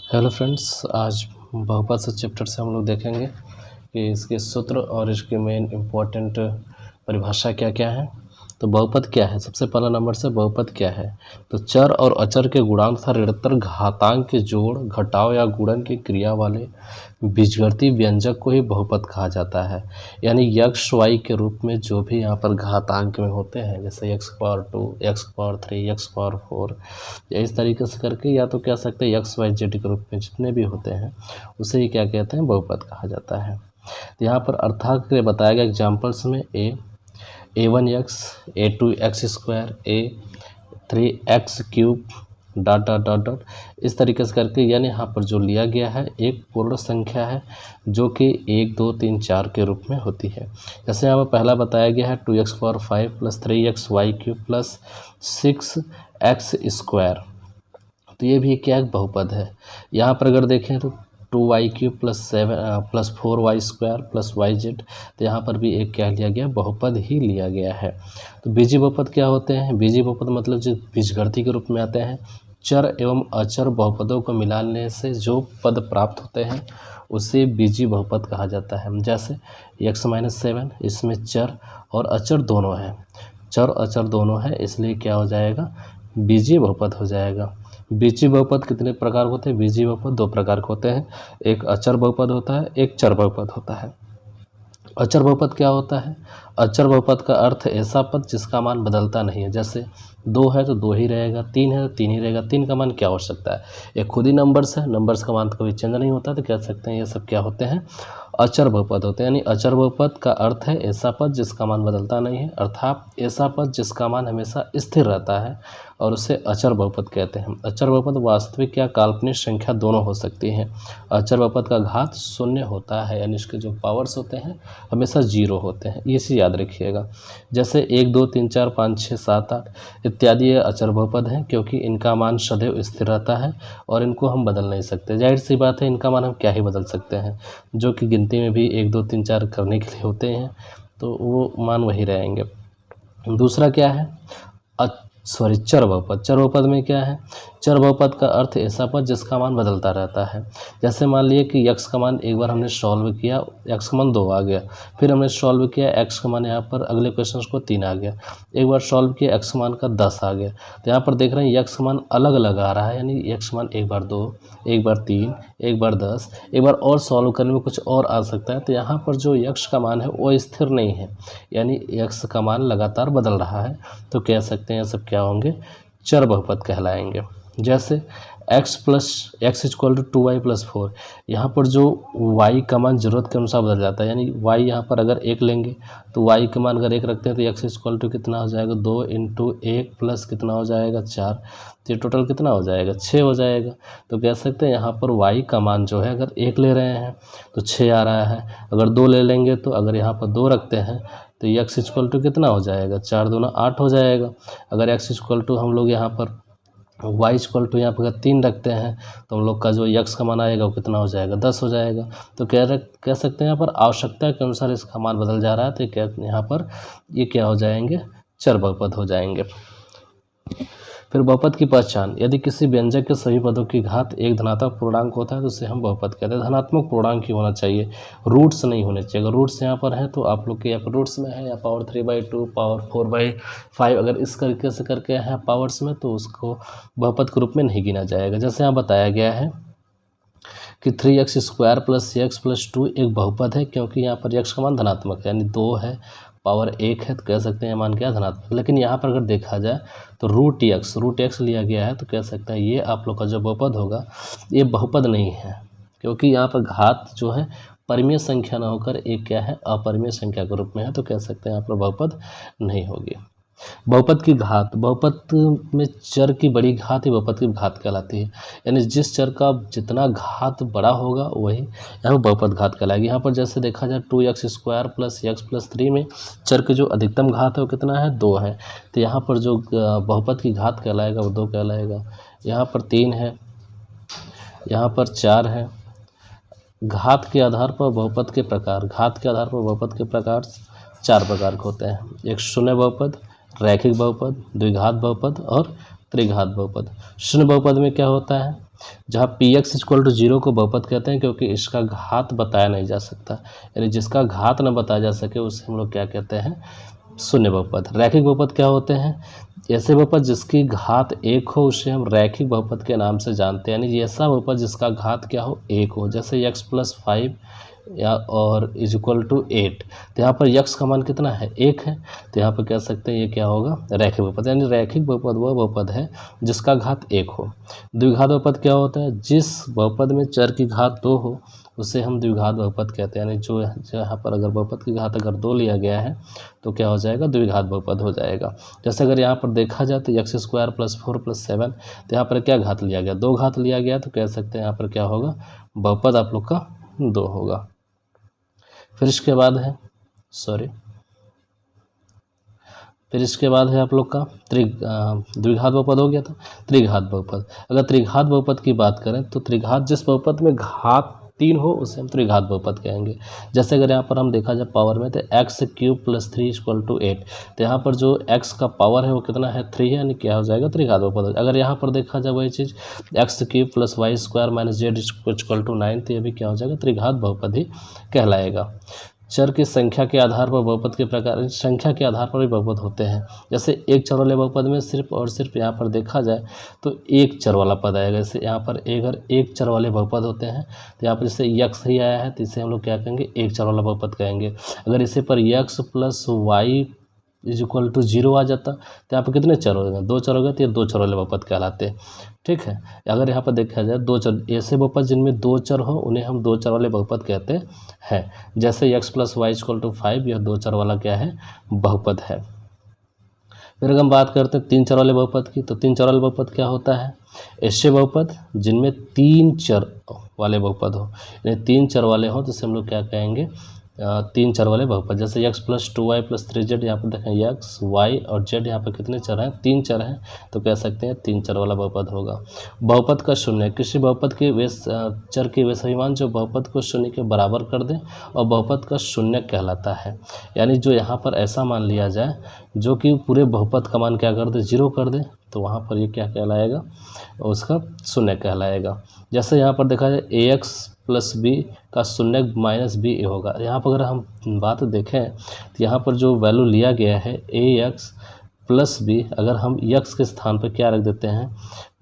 Hello friends, आज बहुपद से चैप्टर से हम लोग देखेंगे कि इसके सूत्र और इसके मेन इम्पोर्टेंट परिभाषा क्या क्या है। तो बहुपद क्या है, सबसे पहला नंबर से बहुपद क्या है। तो चर और अचर के गुणांक तथा ऋणात्तर घातांक के जोड़, घटाव या गुणन की क्रिया वाले बीजगणितीय व्यंजक को ही बहुपद कहा जाता है। यानी यक्स वाई के रूप में जो भी यहाँ पर घातांक में होते हैं, जैसे x power 2, x power 3, x power 4, या इस तरीके से करके, या तो कह सकते हैं एक्स वाई जेड के रूप में जितने भी होते हैं उसे ही क्या कहते हैं, बहुपद कहा जाता है। तो यहाँ पर अर्थात के लिए बताया गया एग्जाम्पल्स में a1x, a2x², a3x³ dot dot dot dot इस तरीके से करके, यानी यहाँ पर जो लिया गया है एक पूर्ण संख्या है जो कि 1, 2, 3, 4 के रूप में होती है। जैसे यहाँ पर पहला बताया गया है 2x⁴ plus 3xy³ plus 6x²। तो ये भी क्या एक बहुपद है। यहाँ पर अगर देखें तो 2y³ plus 4y² plus yz, तो यहाँ पर भी एक क्या लिया गया, बहुपद ही लिया गया है। तो बीजीय बहुपद क्या होते हैं। बीजीय बहुपद मतलब जो बीजगणितीय के रूप में आते हैं, चर एवं अचर बहुपदों को मिलाने से जो पद प्राप्त होते हैं उसे बीजीय बहुपद कहा जाता है। जैसे x-7, इसमें चर और अचर दोनों है, चर अचर दोनों है, इसलिए क्या हो जाएगा, बीजीय बहुपद हो जाएगा। बीजीय बहुपद कितने प्रकार होते हैं। बीजीय बहुपद 2 प्रकार के होते हैं, एक अचर बहुपद होता है, एक चर बहुपद होता है। अचर बहुपद क्या होता है। अचर बहुपद का अर्थ ऐसा पद जिसका मान बदलता नहीं है। जैसे 2 है तो 2 ही रहेगा, 3 है तो 3 ही रहेगा। 3 का मान क्या हो सकता है, ये खुद ही नंबर्स है, नंबर्स का मान कभी चेंज नहीं होता, तो कह सकते हैं ये सब क्या होते हैं, अचर बहुपद होते हैं। यानी अचर बहुपद का अर्थ है ऐसा पद जिसका मान बदलता नहीं है, अर्थात ऐसा पद जिसका मान हमेशा स्थिर रहता है, और उसे अचर बहुपद कहते हैं। अचर बहुपद वास्तविक या काल्पनिक संख्या दोनों हो सकती है। अचर बहुपद का घात 0 होता है, यानी इसके जो पावर्स होते हैं हमेशा 0 होते हैं, ये चीज़ याद रखिएगा। जैसे 1, 2, 3, 4, 5, 6, 7, 8 इत्यादि ये अचर बहुपद हैं, क्योंकि इनका मान सदैव स्थिर रहता है और इनको हम बदल नहीं सकते। जाहिर सी बात है, इनका मान हम क्या ही बदल सकते हैं, जो कि गिनती में भी 1, 2, 3, 4 करने के लिए होते हैं, तो वो मान वही रहेंगे। दूसरा क्या है, चर बहुपद। चर बहुपद में क्या है, चर बहुपद का अर्थ ऐसा पद जिसका मान बदलता रहता है। जैसे मान लिए कि x का मान एक बार हमने सॉल्व किया, x का मान 2 आ गया, फिर हमने सॉल्व किया, x का मान यहाँ पर अगले क्वेश्चन को 3 आ गया, एक बार सॉल्व किया, x का मान का 10 आ गया। तो यहाँ पर देख रहे हैं x का मान अलग अलग आ रहा है, यानी x का मान एक बार 2, एक बार 3, एक बार 10, एक बार और सॉल्व करने में कुछ और आ सकता है। तो यहाँ पर जो x का मान है वो स्थिर नहीं है, यानी x का मान लगातार बदल रहा है, तो कह सकते हैं सब क्या होंगे, चर बहुपद कहलाएंगे। जैसे x = 2y + 4, यहाँ पर जो y का मान ज़रूरत के अनुसार बदल जाता है, यानी y यहाँ पर अगर 1 लेंगे तो y का मान अगर 1 रखते हैं तो x कितना हो जाएगा, 2 × 1 प्लस कितना हो जाएगा, 4, तो ये टोटल कितना हो जाएगा, 6 हो जाएगा। तो कह सकते हैं यहाँ पर y का मान जो है, अगर 1 ले रहे हैं तो 6 आ रहा है, अगर 2 ले लेंगे तो अगर यहाँ पर 2 रखते हैं तो x कितना हो जाएगा, 4 दूना 8 हो जाएगा। अगर x हम लोग यहाँ पर y यहाँ पर अगर 3 रखते हैं तो हम लोग का जो x का मान आएगा वो कितना हो जाएगा, 10 हो जाएगा। तो कह सकते हैं यहाँ पर आवश्यकता के अनुसार इसका मान बदल जा रहा है, तो यहाँ पर ये क्या हो जाएंगे, चर बहुपद हो जाएंगे। फिर बहुपद की पहचान, यदि किसी व्यंजक के सभी पदों की घात एक धनात्मक पूर्णांक होता है तो उसे हम बहुपद कहते हैं। धनात्मक पूर्णांक ही होना चाहिए, रूट्स नहीं होने चाहिए। अगर रूट्स यहाँ पर हैं तो आप लोग के यहाँ पर रूट्स में है, या पावर 3/2, पावर 4/5, अगर इस तरीके से करके हैं पावर्स में, तो उसको बहुपद के रूप में नहीं गिना जाएगा। जैसे यहाँ बताया गया है कि 3x² + x + 2 एक बहुपद है, क्योंकि यहाँ पर x का मान धनात्मक है, यानी 2 है, पावर 1 है, तो कह सकते हैं मान क्या, धनात्मक। लेकिन यहाँ पर अगर देखा जाए तो √x लिया गया है, तो कह सकते हैं ये आप लोग का जो बहुपद होगा ये बहुपद नहीं है, क्योंकि यहाँ पर घात जो है परिमेय संख्या ना होकर एक क्या है, अपरिमेय संख्या के रूप में है, तो कह सकते हैं यहाँ पर बहुपद नहीं होगी। बहुपद की घात, बहुपद में चर की बड़ी घात ही बहुपद की घात कहलाती है, यानी जिस चर का जितना घात बड़ा होगा वही यहाँ पर बहुपद घात कहलाएगी। यहाँ पर जैसे देखा जाए 2x² + x + 3 में चर की जो अधिकतम घात है वो कितना है, 2 है, तो यहाँ पर जो बहुपद की घात कहलाएगा वो 2 कहलाएगा। यहाँ पर 3 है, यहाँ पर 4 है। घात के आधार पर बहुपद के प्रकार, घात के आधार पर बहुपद के प्रकार 4 प्रकार के होते हैं। एक शून्य बहुपद, रैखिक बहुपद, द्विघात बहुपद और त्रिघात बहुपद। शून्य बहुपद में क्या होता है, जहाँ पी एक्स इक्वल टू 0 को बहुपद कहते हैं क्योंकि इसका घात बताया नहीं जा सकता, यानी जिसका घात न बताया जा सके उसे हम लोग क्या कहते हैं, शून्य बहुपद। रैखिक बहुपद क्या होते हैं, ऐसे बहुपद जिसकी घात 1 हो उसे हम रैखिक बहुपद के नाम से जानते हैं, यानी ऐसा बहुपद जिसका घात क्या हो 1 हो, जैसे x+5 या और इज इक्वल टू 8। तो यहाँ पर यक्स का मान कितना है, 1 है, तो यहाँ पर कह सकते हैं ये क्या होगा, रैखिक बहुपद। यानी रैखिक बहुपद वह बहुपद है जिसका घात 1 हो। द्विघात बहुपद क्या होता है, जिस बहुपद में चर की घात 2 हो उसे हम द्विघात बहुपद कहते हैं, यानी जो यहाँ पर अगर बहुपद की घात अगर 2 लिया गया है तो क्या हो जाएगा, द्विघात बहुपद हो जाएगा। जैसे अगर यहाँ पर देखा जाए तो x² + 4 + 7, तो यहाँ पर क्या घात लिया गया, 2 घात लिया गया, तो कह सकते हैं यहाँ पर क्या होगा, बहुपद आप लोग का 2 होगा। फिर इसके बाद है आप लोग का द्विघात बहुपद हो गया था, त्रिघात बहुपद। अगर त्रिघात बहुपद की बात करें तो त्रिघात जिस बहुपद में घात 3 हो उसे हम त्रिघात बहुपद कहेंगे। जैसे अगर यहाँ पर हम देखा जाए पावर में तो x³ + 3 = 8, तो यहाँ पर जो x का पावर है वो कितना है, 3 है, यानी क्या हो जाएगा, त्रिघात बहुपद। अगर यहाँ पर देखा जाए वही चीज़ x³ + y² - z = 9, तो ये भी क्या हो जाएगा, त्रिघात बहुपद ही कहलाएगा। चर की संख्या के आधार पर बहुपद के प्रकार, संख्या के आधार पर भी बहुपद होते हैं। जैसे एक चर वाले बहुपद में सिर्फ और सिर्फ यहाँ पर देखा जाए तो एक चर वाला पद आएगा। जैसे यहाँ पर अगर एक चर वाले बहुपद होते हैं तो यहाँ पर जैसे यक्स ही आया है तो इसे हम लोग क्या कहेंगे, एक चर वाला बहुपद कहेंगे। अगर इसे पर x + y = 0 आ जाता तो यहाँ पर कितने चर हो गए, 2 चर हो गए, तो ये 2 चर वाले बहुपद कहलाते हैं। ठीक है, अगर यहाँ पर देखा जाए 2 चर, ऐसे बहुपद जिनमें 2 चर हो उन्हें हम 2 चर वाले बहुपद कहते हैं। जैसे x + y = 5, यह 2 चर वाला क्या है, बहुपद है। फिर अगर हम बात करते हैं 3 चर वाले बहुपद की, तो 3 चर वाले बहुपद क्या होता है, ऐसे बहुपद जिनमें 3 चर वाले बहुपद हो, यानी 3 चर वाले हो तो इसे हम लोग क्या कहेंगे, 3 चर वाले बहुपद। जैसे x + 2y + 3z, यहाँ पर देखें x, y और z यहाँ पर कितने चर हैं, 3 चर हैं, तो कह सकते हैं 3 चर वाला बहुपद होगा। बहुपद का शून्य, किसी बहुपद के वे चर के वे सभी मान जो बहुपद को शून्य के बराबर कर दें और बहुपद का शून्य कहलाता है। यानी जो यहाँ पर ऐसा मान लिया जाए जो कि पूरे बहुपद का मान क्या कर दे, 0 कर दे, तो वहाँ पर ये क्या कहलाएगा, उसका शून्य कहलाएगा। जैसे यहाँ पर देखा जाए ax + b का शून्य -b होगा। यहाँ पर अगर हम बात देखें तो यहाँ पर जो वैल्यू लिया गया है ax + b, अगर हम x के स्थान पर क्या रख देते हैं,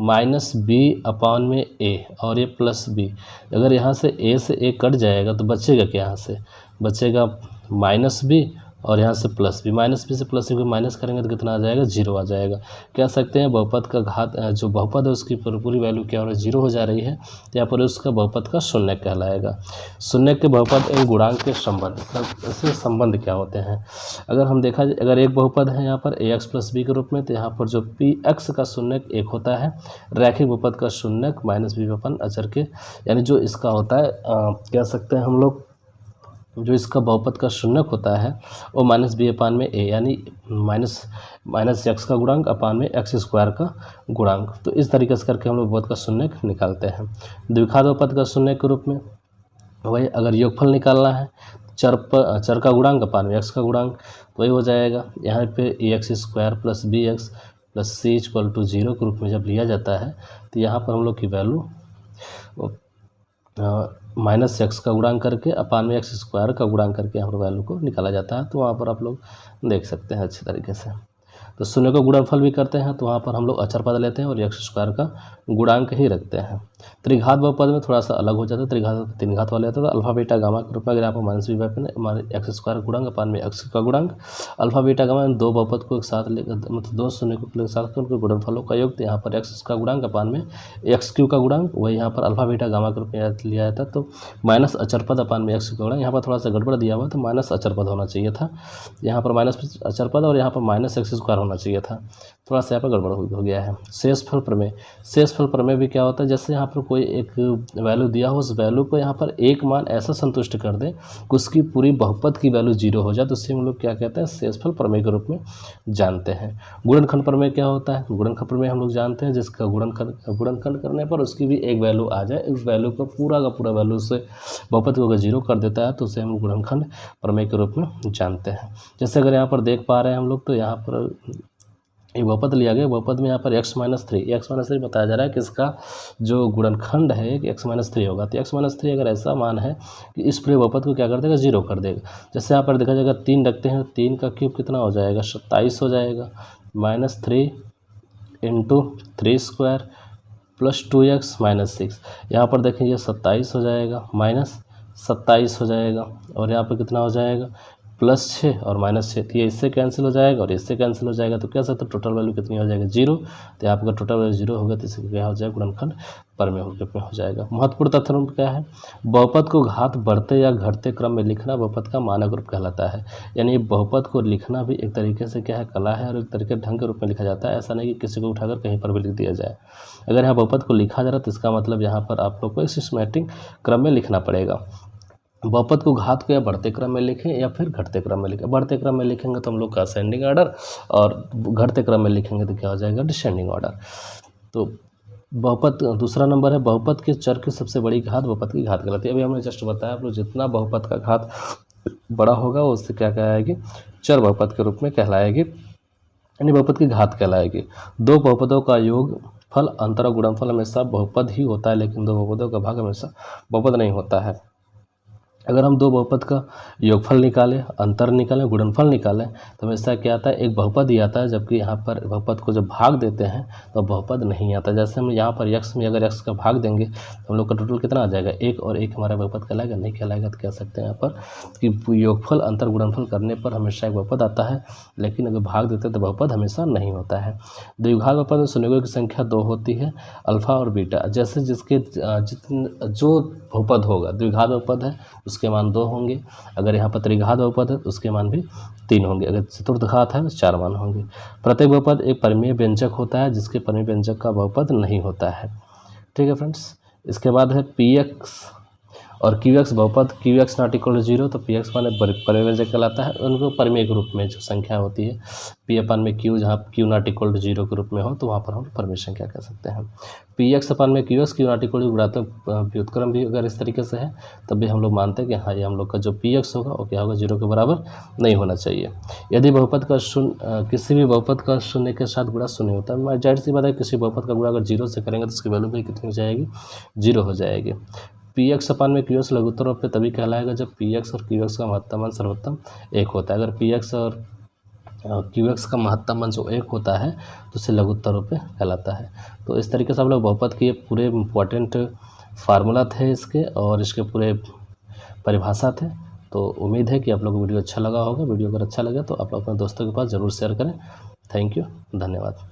-b/a और ये +b, अगर यहाँ से a से a कट जाएगा तो बचेगा क्या, यहाँ से बचेगा -b और यहाँ से +b, -b से +b को माइनस करेंगे तो कितना आ जाएगा, 0 आ जाएगा। कह सकते हैं बहुपद का घात जो बहुपद है उसकी पूरी वैल्यू क्या हो रही है, 0 हो जा रही है, तो यहाँ पर उसका बहुपद का शून्य कहलाएगा। शून्य के बहुपद एवं गुणांक के संबंध, इसमें संबंध क्या होते हैं, अगर हम देखा जाए अगर एक बहुपद है यहाँ पर ax + b के रूप में, तो यहाँ पर जो px का शून्य 1 होता है, रैखिक बहुपद का शून्य -b/, अचर के, यानी जो इसका होता है कह सकते हैं हम लोग, जो इसका बहुपद का शून्यक होता है वो -b/a, यानी माइनस x का गुणांक अपान में x² का गुणांक। तो इस तरीके से करके हम लोग बहुपद का शून्यक निकालते हैं। द्विघात बहुपद का शून्यक के रूप में वही अगर योगफल निकालना है, चर का गुणांक अपान में x का गुणांक, तो वही हो जाएगा। यहाँ पे ax² + bx + c = 0 के रूप में जब लिया जाता है तो यहाँ पर हम लोग की वैल्यू -x का गुणांक करके अपान में x² का गुणांक करके यहाँ पर वैल्यू को निकाला जाता है। तो वहाँ पर आप लोग देख सकते हैं अच्छे तरीके से। तो शून्य का गुणनफल भी करते हैं तो वहाँ पर हम लोग अचर पद लेते हैं और x² का गुणांक ही रखते हैं। त्रिघात बहुपद में थोड़ा सा अलग हो जाता है, त्रिघात 3 घात वाले होते हैं, तो अल्फा बीटा गामा के रूप में अगर यहाँ पर -b/, x² गुणांक अपान में x का गुणांक, अल्फा बीटा गामा, दो बहुपद को एक साथ लेकर, मतलब 2 शून्य को एक साथ उनके गुणनफलों का योग, तो यहाँ पर x का गुणांक अपान में x³ का गुणांक, वही यहाँ पर अल्फा बीटा गामा के रूप में लिया जाता है। तो माइनस अचर पद अपान में x का गुणांक, यहाँ पर थोड़ा सा गड़बड़ दिया हुआ, तो माइनस अचर पद होना चाहिए था, यहाँ पर माइनस अचर पद और यहाँ पर -x² होना चाहिए था, थोड़ा सा यहाँ पर गड़बड़ हो गया है। शेषफल प्रमेय, शेषफल प्रमेय भी क्या होता है, जैसे यहाँ पर कोई एक वैल्यू दिया हो, उस वैल्यू को यहाँ पर एक मान ऐसा संतुष्ट कर दे कि उसकी पूरी बहुपद की वैल्यू 0 हो जाए, तो उससे हम लोग क्या कहते हैं, शेषफल प्रमेय के रूप में जानते हैं। गुणनखंड प्रमेय क्या होता है, गुणनखंड प्रमेय हम लोग जानते हैं जिसका गुणनखंड करने पर उसकी भी एक वैल्यू आ जाए, उस वैल्यू का पूरा वैल्यू से बहुपद को अगर 0 कर देता है तो उसे हम गुणनखंड प्रमेय के रूप में जानते हैं। जैसे अगर यहाँ पर देख पा रहे हैं हम लोग, तो यहाँ पर एक बहुपद लिया गया, बहुपद में यहाँ पर x-3 बताया जा रहा है कि इसका जो गुणनखंड है कि x-3 होगा। तो x-3 अगर ऐसा मान है कि इस पूरे बहुपद को क्या कर देगा, 0 कर देगा। जैसे यहाँ पर देखा जाएगा 3 रखते हैं, 3 का क्यूब कितना हो जाएगा, 27 हो जाएगा। -3 × 3² + 2x - 6, यहाँ पर देखें ये 27 हो जाएगा, -27 हो जाएगा, और यहाँ पर कितना हो जाएगा, +6 और -6। तो ये इससे कैंसिल हो जाएगा और इससे कैंसिल हो जाएगा, तो कह सकते हैं टोटल वैल्यू कितनी हो जाएगी, 0। तो यहाँ पर टोटल वैल्यू 0 होगा तो इसका क्या हो जाएगा, गुणनखंड परमेय रूप में हो जाएगा। महत्वपूर्ण तथ्य क्या है, बहुपद को घात बढ़ते या घटते क्रम में लिखना बहुपद का मानक रूप कहलाता है। यानी बहुपद को लिखना भी एक तरीके से क्या है, कला है, और एक तरीके ढंग के रूप में लिखा जाता है। ऐसा नहीं कि किसी को उठाकर कहीं पर भी लिख दिया जाए। अगर यहाँ बहुपद को लिखा जा रहा है तो इसका मतलब यहाँ पर आप लोग को एक सिस्टमैटिक क्रम में लिखना पड़ेगा। बहुपद को घात को या बढ़ते क्रम में लिखें या फिर घटते क्रम में लिखें। बढ़ते क्रम में लिखेंगे तो हम लोग का असेंडिंग ऑर्डर, और घटते क्रम में लिखेंगे तो क्या हो जाएगा, डिसेंडिंग ऑर्डर। तो बहुपद दूसरा नंबर है, बहुपद के चर की सबसे बड़ी घात बहुपद की घात कहलाती है। अभी हमने जस्ट बताया आप लोग, जितना बहुपद का घात बड़ा होगा उससे क्या कहलाएगी, चर बहुपद के रूप में कहलाएगी, यानी बहुपद की घात कहलाएगी। दो बहुपदों का योग फल अंतर और गुणनफल हमेशा बहुपद ही होता है, लेकिन दो बहुपदों का भाग हमेशा बहुपद नहीं होता है। अगर हम दो बहुपद का योगफल निकालें, अंतर निकालें, गुणनफल निकालें तो हमेशा क्या आता है, एक बहुपद ही आता है। जबकि यहाँ पर बहुपद को जब भाग देते हैं तो बहुपद नहीं आता। जैसे हम यहाँ पर x में अगर x का भाग देंगे तो हम लोग का टोटल कितना आ जाएगा, 1, और 1 हमारा बहुपद कहलाएगा, नहीं कहलाएगा। तो कह सकते हैं यहाँ पर कि योगफल अंतर गुणनफल करने पर हमेशा एक बहुपद आता है, लेकिन अगर भाग देते हैं तो बहुपद हमेशा नहीं होता है। द्विघात बहुपद में संयोगों की संख्या 2 होती है, अल्फा और बीटा। जैसे जिसके जो बहुपद होगा, द्विघात बहुपद है उसके मान 2 होंगे। अगर यहाँ पर त्रिघात बहुपद है तो उसके मान भी 3 होंगे। अगर चतुर्थ घात है तो 4 मान होंगे। प्रत्येक बहुपद एक परिमेय व्यंजक होता है, जिसके परिमेय व्यंजक का बहुपद नहीं होता है। ठीक है फ्रेंड्स। इसके बाद है px और qx बहुपद, qx नॉट इक्वल टू 0 तो px माने परिमेय व्यंजक कहलाता है। उनको परिमेय के रूप में जो संख्या होती है p अपन में q, जहाँ q नॉट इक्वल टू 0 के रूप में हो तो वहाँ पर हम परिमेय संख्या कह सकते हैं। px अपन में qx, q not equal to गुणात्मक व्युत्क्रम भी अगर इस तरीके से है तब भी हम लोग मानते हैं कि हाँ, ये हम लोग का जो px होगा वो क्या होगा, 0 के बराबर नहीं होना चाहिए। यदि बहुपद का शून्य, किसी भी बहुपद का शून्य के साथ गुणा शून्य होता है, जाहिर सी बात है किसी बहुपद का गुणा अगर 0 से करेंगे तो उसकी वैल्यू भी कितनी हो जाएगी, 0 हो जाएगी। px अपन में qx लघुत्तर रूप में तभी कहलाएगा जब px और qx का महत्तम मान सर्वोत्तम 1 होता है। अगर px और qx का महत्तम मान जो 1 होता है तो उसे लघुत्तर रूप में कहलाता है। तो इस तरीके से हम लोग बहुपद के पूरे इम्पोर्टेंट फार्मूला थे इसके, और इसके पूरे परिभाषा थे। तो उम्मीद है कि आप लोगों को वीडियो अच्छा लगा होगा। वीडियो अगर अच्छा लगे तो आप लोग अपने दोस्तों के पास ज़रूर शेयर करें। थैंक यू, धन्यवाद।